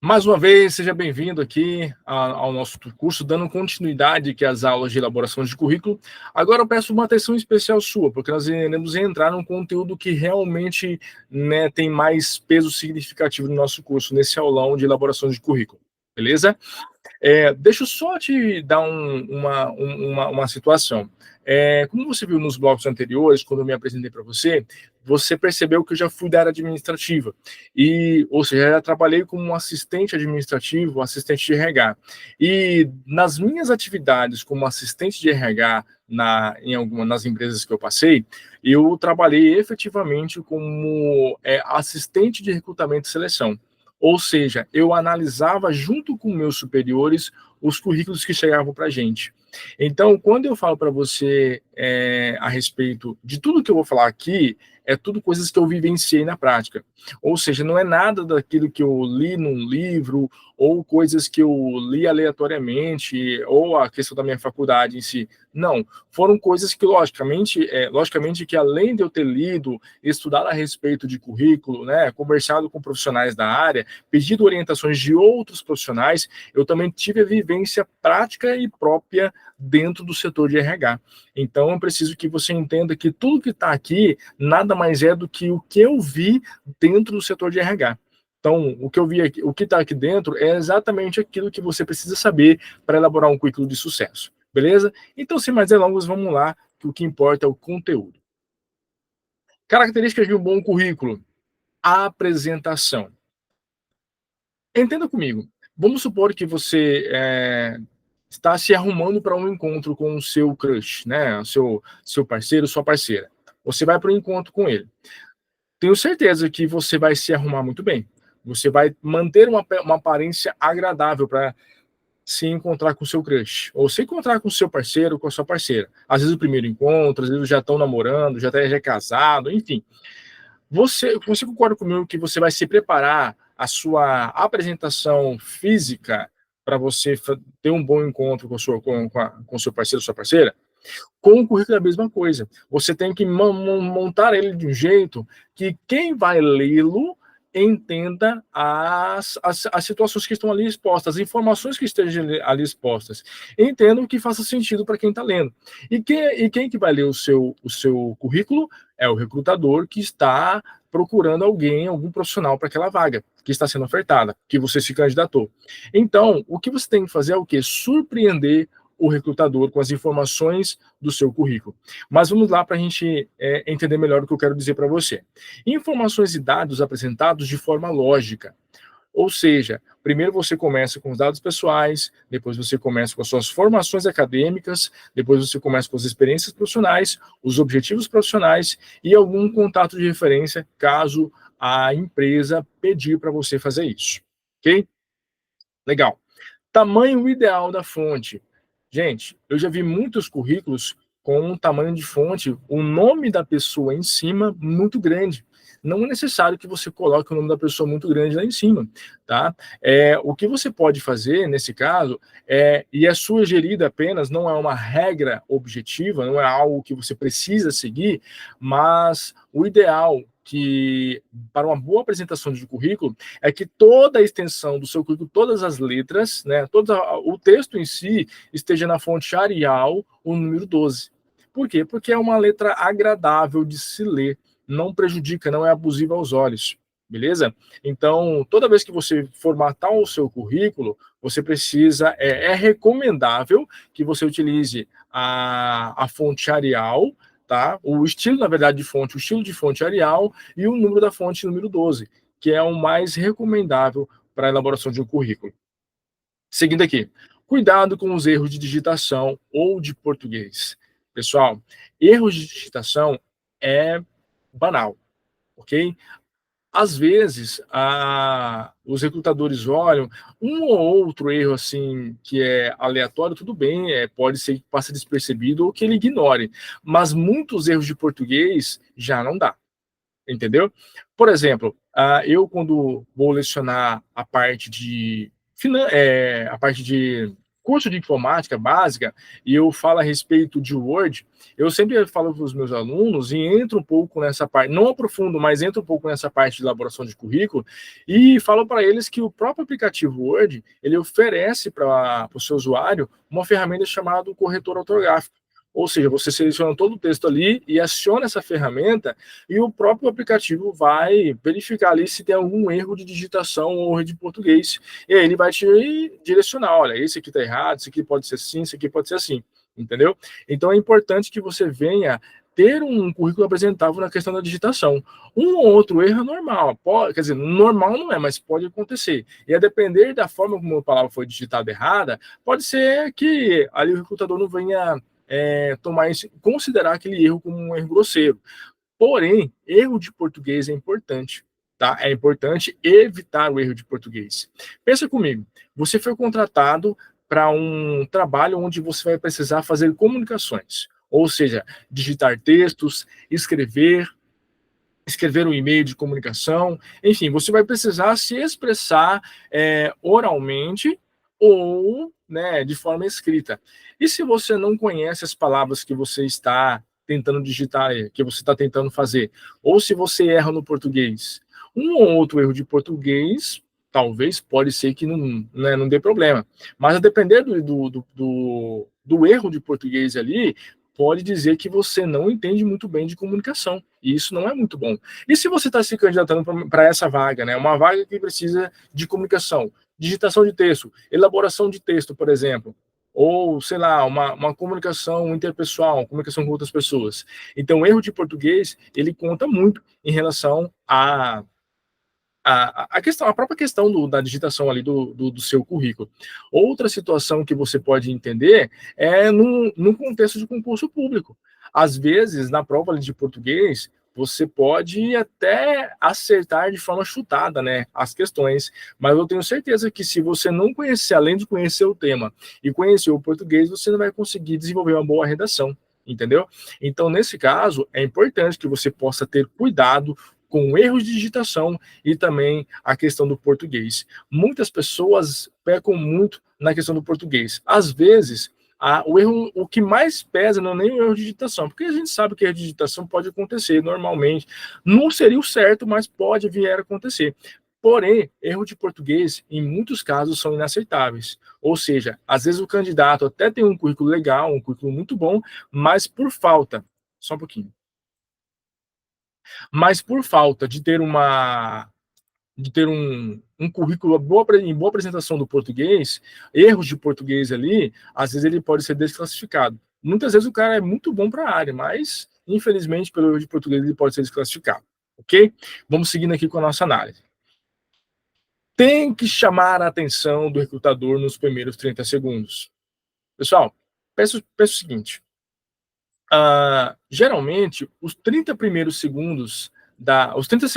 Mais uma vez, seja bem-vindo aqui ao nosso curso, dando continuidade aqui às aulas de elaboração de currículo. Agora eu peço uma atenção especial sua, porque nós iremos entrar num conteúdo que realmente, né, tem mais peso significativo no nosso curso, nesse aulão de elaboração de currículo, beleza? Deixa eu só te dar uma situação. Como você viu nos blocos anteriores, quando eu me apresentei para você, você percebeu que eu já fui da área administrativa, ou seja, já trabalhei como assistente administrativo, assistente de RH. E nas minhas atividades como assistente de RH nas empresas que eu passei, eu trabalhei efetivamente como assistente de recrutamento e seleção. Ou seja, eu analisava junto com meus superiores os currículos que chegavam para a gente. Então, quando eu falo para você a respeito de tudo que eu vou falar aqui, é tudo coisas que eu vivenciei na prática. Ou seja, não é nada daquilo que eu li num livro, ou coisas que eu li aleatoriamente, ou a questão da minha faculdade em si. Não, foram coisas que, logicamente que além de eu ter lido, estudado a respeito de currículo, né, conversado com profissionais da área, pedido orientações de outros profissionais, eu também tive a vivência prática e própria dentro do setor de RH. Então, eu preciso que você entenda que tudo que está aqui nada mais é do que o que eu vi dentro do setor de RH. Então, o que eu vi aqui, o que está aqui dentro é exatamente aquilo que você precisa saber para elaborar um currículo de sucesso, beleza? Então, sem mais delongas, vamos lá, que o que importa é o conteúdo. Características de um bom currículo. Apresentação. Entenda comigo. Vamos supor que você está se arrumando para um encontro com o seu crush, né? Seu parceiro, sua parceira. Você vai para um encontro com ele. Tenho certeza que você vai se arrumar muito bem. Você vai manter uma aparência agradável para se encontrar com o seu crush, ou se encontrar com o seu parceiro, com a sua parceira. Às vezes o primeiro encontro, às vezes já estão namorando, já é casado, enfim. Você concorda comigo que você vai se preparar a sua apresentação física para você ter um bom encontro com seu parceiro, sua parceira? Com o currículo é a mesma coisa. Você tem que montar ele de um jeito que quem vai lê-lo entenda as situações que estão ali expostas, as informações que estejam ali expostas. Entendam que faça sentido para quem está lendo. E quem que vai ler o seu currículo é o recrutador que está procurando algum profissional para aquela vaga que está sendo ofertada, que você se candidatou. Então, o que você tem que fazer é o quê? Surpreender o recrutador com as informações do seu currículo. Mas vamos lá para a gente entender melhor o que eu quero dizer para você. Informações e dados apresentados de forma lógica. Ou seja, primeiro você começa com os dados pessoais, depois você começa com as suas formações acadêmicas, depois você começa com as experiências profissionais, os objetivos profissionais e algum contato de referência, caso a empresa pedir para você fazer isso. Ok? Legal. Tamanho ideal da fonte. Gente, eu já vi muitos currículos com um tamanho de fonte, o nome da pessoa em cima muito grande. Não é necessário que você coloque o nome da pessoa muito grande lá em cima, tá? O que você pode fazer nesse caso e é sugerido apenas, não é uma regra objetiva, não é algo que você precisa seguir, mas o ideal que para uma boa apresentação de currículo é que toda a extensão do seu currículo, todas as letras, né, o texto em si esteja na fonte Arial, o número 12. Por quê? Porque é uma letra agradável de se ler, não prejudica, não é abusiva aos olhos, beleza? Então, toda vez que você formatar o seu currículo, você precisa, é recomendável que você utilize a fonte Arial, tá? O estilo, na verdade, de fonte, o estilo de fonte Arial e o número da fonte, número 12, que é o mais recomendável para a elaboração de um currículo. Seguindo aqui, cuidado com os erros de digitação ou de português. Pessoal, erros de digitação é banal, ok? Às vezes, os recrutadores olham um ou outro erro assim que é aleatório, tudo bem, pode ser que passe despercebido ou que ele ignore, mas muitos erros de português já não dá, entendeu? Por exemplo, eu quando vou lecionar a parte de curso de informática básica, e eu falo a respeito de Word, eu sempre falo para os meus alunos e entro um pouco nessa parte, não aprofundo, mas entro um pouco nessa parte de elaboração de currículo, e falo para eles que o próprio aplicativo Word, ele oferece para o seu usuário uma ferramenta chamada corretor ortográfico. Ou seja, você seleciona todo o texto ali e aciona essa ferramenta e o próprio aplicativo vai verificar ali se tem algum erro de digitação ou erro de português. E aí ele vai te direcionar, olha, esse aqui está errado, esse aqui pode ser assim, esse aqui pode ser assim, entendeu? Então é importante que você venha ter um currículo apresentável na questão da digitação. Um ou outro erro é normal, pode, quer dizer, normal não é, mas pode acontecer. E a depender da forma como a palavra foi digitada errada, pode ser que ali o recrutador não venha tomar isso, considerar aquele erro como um erro grosseiro. Porém, erro de português é importante, tá? É importante evitar o erro de português. Pensa comigo, você foi contratado para um trabalho onde você vai precisar fazer comunicações, ou seja, digitar textos, escrever um e-mail de comunicação, enfim, você vai precisar se expressar oralmente ou, né, de forma escrita. E se você não conhece as palavras que você está tentando digitar, que você está tentando fazer, ou se você erra no português, um ou outro erro de português, talvez, pode ser que não, né, não dê problema. Mas a depender do erro de português ali, pode dizer que você não entende muito bem de comunicação. E isso não é muito bom. E se você está se candidatando para essa vaga, né? Uma vaga que precisa de comunicação, digitação de texto, elaboração de texto, por exemplo, ou, sei lá, uma comunicação interpessoal, comunicação com outras pessoas. Então, o erro de português, ele conta muito em relação a própria questão da digitação ali do seu currículo. Outra situação que você pode entender é no contexto de concurso público. Às vezes, na prova de português, você pode até acertar de forma chutada, né, as questões, mas eu tenho certeza que se você não conhecer, além de conhecer o tema e conhecer o português, você não vai conseguir desenvolver uma boa redação, entendeu? Então, nesse caso, é importante que você possa ter cuidado com erros de digitação e também a questão do português. Muitas pessoas pecam muito na questão do português. Às vezes, o que mais pesa não é nem o erro de digitação, porque a gente sabe que erro de digitação pode acontecer normalmente. Não seria o certo, mas pode vir a acontecer. Porém, erro de português, em muitos casos, são inaceitáveis. Ou seja, às vezes o candidato até tem um currículo legal, um currículo muito bom, mas por falta, só um pouquinho, mas por falta de ter um currículo em boa apresentação do português, erros de português ali, às vezes ele pode ser desclassificado. Muitas vezes o cara é muito bom para a área, mas infelizmente pelo erro de português ele pode ser desclassificado, ok? Vamos seguindo aqui com a nossa análise. Tem que chamar a atenção do recrutador nos primeiros 30 segundos. Pessoal, peço o seguinte, geralmente, os 30 primeiros segundos, os 30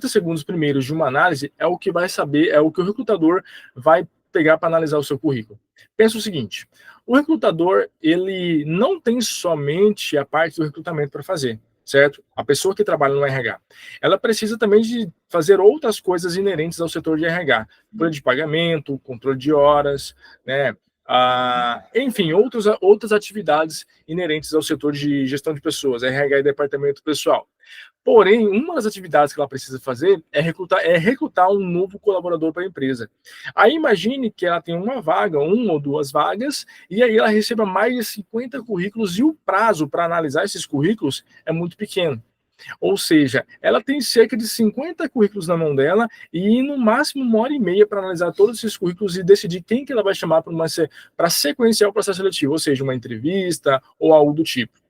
segundos primeiros de uma análise é o que vai saber, é o que o recrutador vai pegar para analisar o seu currículo. Pensa o seguinte, o recrutador, ele não tem somente a parte do recrutamento para fazer, certo? A pessoa que trabalha no RH, ela precisa também de fazer outras coisas inerentes ao setor de RH, folha de pagamento, controle de horas, né? Enfim, outras atividades inerentes ao setor de gestão de pessoas, RH e departamento pessoal. Porém, uma das atividades que ela precisa fazer é recrutar um novo colaborador para a empresa. Aí imagine que ela tem uma vaga, uma ou duas vagas, e aí ela receba mais de 50 currículos e o prazo para analisar esses currículos é muito pequeno. Ou seja, ela tem cerca de 50 currículos na mão dela e no máximo 1 hora e meia para analisar todos esses currículos e decidir quem que ela vai chamar para sequenciar o processo seletivo, ou seja, uma entrevista ou algo do tipo.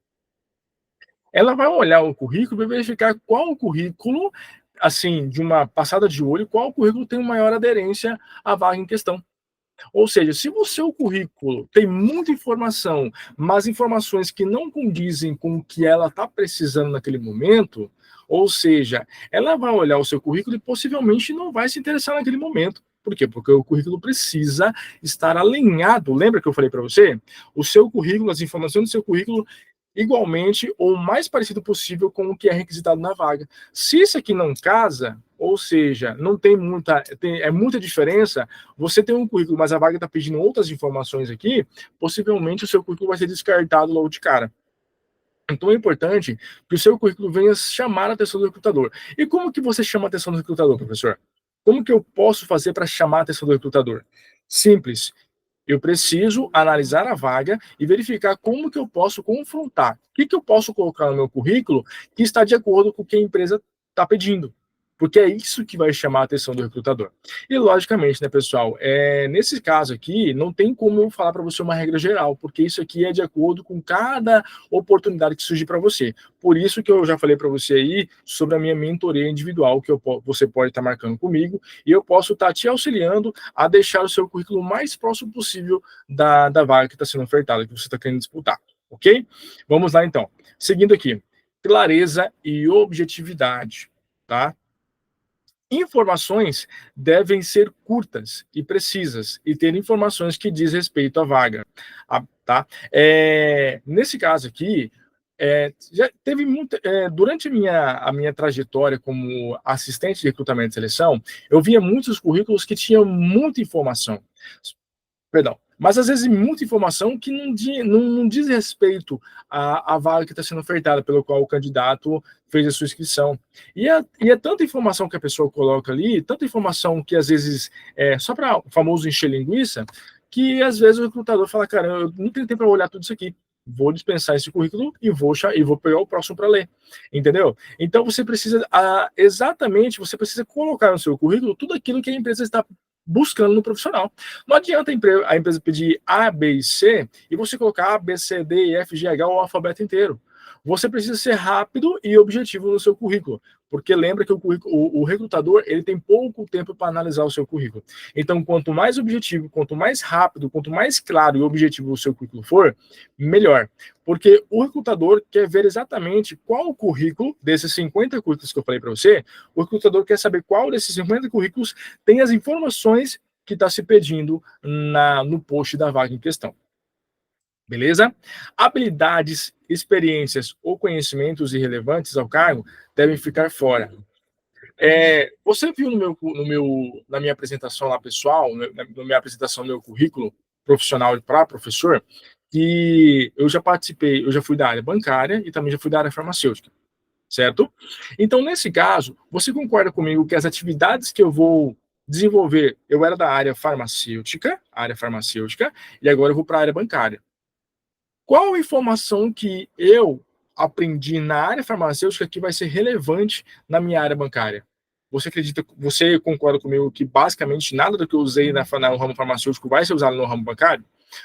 Ela vai olhar o currículo e verificar qual o currículo, assim, de uma passada de olho, qual currículo tem maior aderência à vaga em questão. Ou seja, se o seu currículo tem muita informação, mas informações que não condizem com o que ela está precisando naquele momento, ou seja, ela vai olhar o seu currículo e possivelmente não vai se interessar naquele momento. Por quê? Porque o currículo precisa estar alinhado. Lembra que eu falei para você? O seu currículo, as informações do seu currículo, igualmente ou mais parecido possível com o que é requisitado na vaga. Se isso aqui não casa, ou seja, não tem muita, é muita diferença, você tem um currículo, mas a vaga está pedindo outras informações aqui, possivelmente o seu currículo vai ser descartado logo de cara. Então é importante que o seu currículo venha chamar a atenção do recrutador. E como que você chama a atenção do recrutador, professor? Como que eu posso fazer para chamar a atenção do recrutador? Simples. Eu preciso analisar a vaga e verificar como que eu posso confrontar. O que que eu posso colocar no meu currículo que está de acordo com o que a empresa está pedindo. Porque é isso que vai chamar a atenção do recrutador. E, logicamente, né, pessoal, nesse caso aqui, não tem como eu falar para você uma regra geral, porque isso aqui é de acordo com cada oportunidade que surge para você. Por isso que eu já falei para você aí sobre a minha mentoria individual, que você pode estar marcando comigo, e eu posso estar te auxiliando a deixar o seu currículo o mais próximo possível da vaga que está sendo ofertada, que você está querendo disputar, ok? Vamos lá, então. Seguindo aqui. Clareza e objetividade, tá? Informações devem ser curtas e precisas e ter informações que diz respeito à vaga, tá? Nesse caso aqui, já teve muita, durante a minha trajetória como assistente de recrutamento e seleção, eu via muitos currículos que tinham muita informação. Perdão. Mas às vezes muita informação que não diz respeito à vaga que está sendo ofertada, pelo qual o candidato fez a sua inscrição. E é tanta informação que a pessoa coloca ali, tanta informação que às vezes é só para o famoso encher linguiça, que às vezes o recrutador fala, cara, eu não tenho tempo para olhar tudo isso aqui. Vou dispensar esse currículo e vou pegar o próximo para ler. Entendeu? Então você precisa, exatamente, você precisa colocar no seu currículo tudo aquilo que a empresa está buscando no profissional. Não adianta a empresa pedir A, B e C e você colocar A, B, C, D, E, F, G, H, o alfabeto inteiro. Você precisa ser rápido e objetivo no seu currículo, porque lembra que o recrutador ele tem pouco tempo para analisar o seu currículo. Então, quanto mais objetivo, quanto mais rápido, quanto mais claro e objetivo o seu currículo for, melhor. Porque o recrutador quer ver exatamente qual o currículo desses 50 currículos que eu falei para você, o recrutador quer saber qual desses 50 currículos tem as informações que está se pedindo no post da vaga em questão. Beleza? Habilidades, experiências ou conhecimentos irrelevantes ao cargo devem ficar fora. Você viu na minha apresentação lá pessoal, na minha apresentação do meu currículo profissional para professor, que eu já participei, eu já fui da área bancária e também já fui da área farmacêutica, certo? Então, nesse caso, você concorda comigo que as atividades que eu vou desenvolver, eu era da área farmacêutica, e agora eu vou para a área bancária. Qual a informação que eu aprendi na área farmacêutica que vai ser relevante na minha área bancária? Você concorda comigo que basicamente nada do que eu usei no ramo farmacêutico vai ser usado no ramo bancário?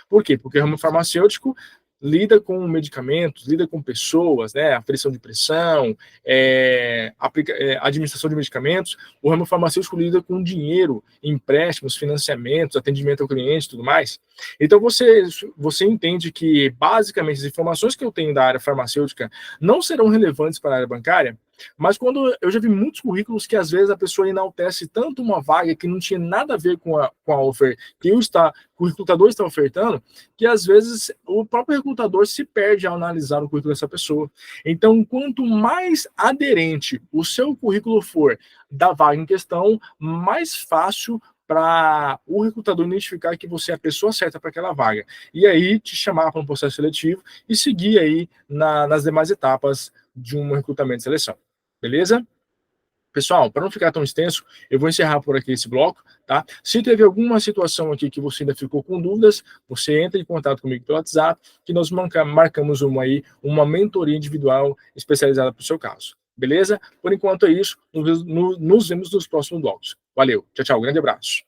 Por quê? Porque o ramo farmacêutico lida com medicamentos, lida com pessoas, né, aferição de pressão, administração de medicamentos. O ramo farmacêutico lida com dinheiro, empréstimos, financiamentos, atendimento ao cliente e tudo mais. Então, você entende que, basicamente, as informações que eu tenho da área farmacêutica não serão relevantes para a área bancária, mas quando eu já vi muitos currículos que, às vezes, a pessoa enaltece tanto uma vaga que não tinha nada a ver com a oferta que o recrutador está ofertando, que, às vezes, o próprio recrutador se perde ao analisar o currículo dessa pessoa. Então, quanto mais aderente o seu currículo for da vaga em questão, mais fácil para o recrutador identificar que você é a pessoa certa para aquela vaga. E aí te chamar para um processo seletivo e seguir aí nas demais etapas de um recrutamento e seleção. Beleza? Pessoal, para não ficar tão extenso, eu vou encerrar por aqui esse bloco, tá? Se teve alguma situação aqui que você ainda ficou com dúvidas, você entra em contato comigo pelo WhatsApp, que nós marcamos uma mentoria individual especializada para o seu caso. Beleza? Por enquanto é isso. Nos vemos nos próximos blocos. Valeu. Tchau, tchau. Grande abraço.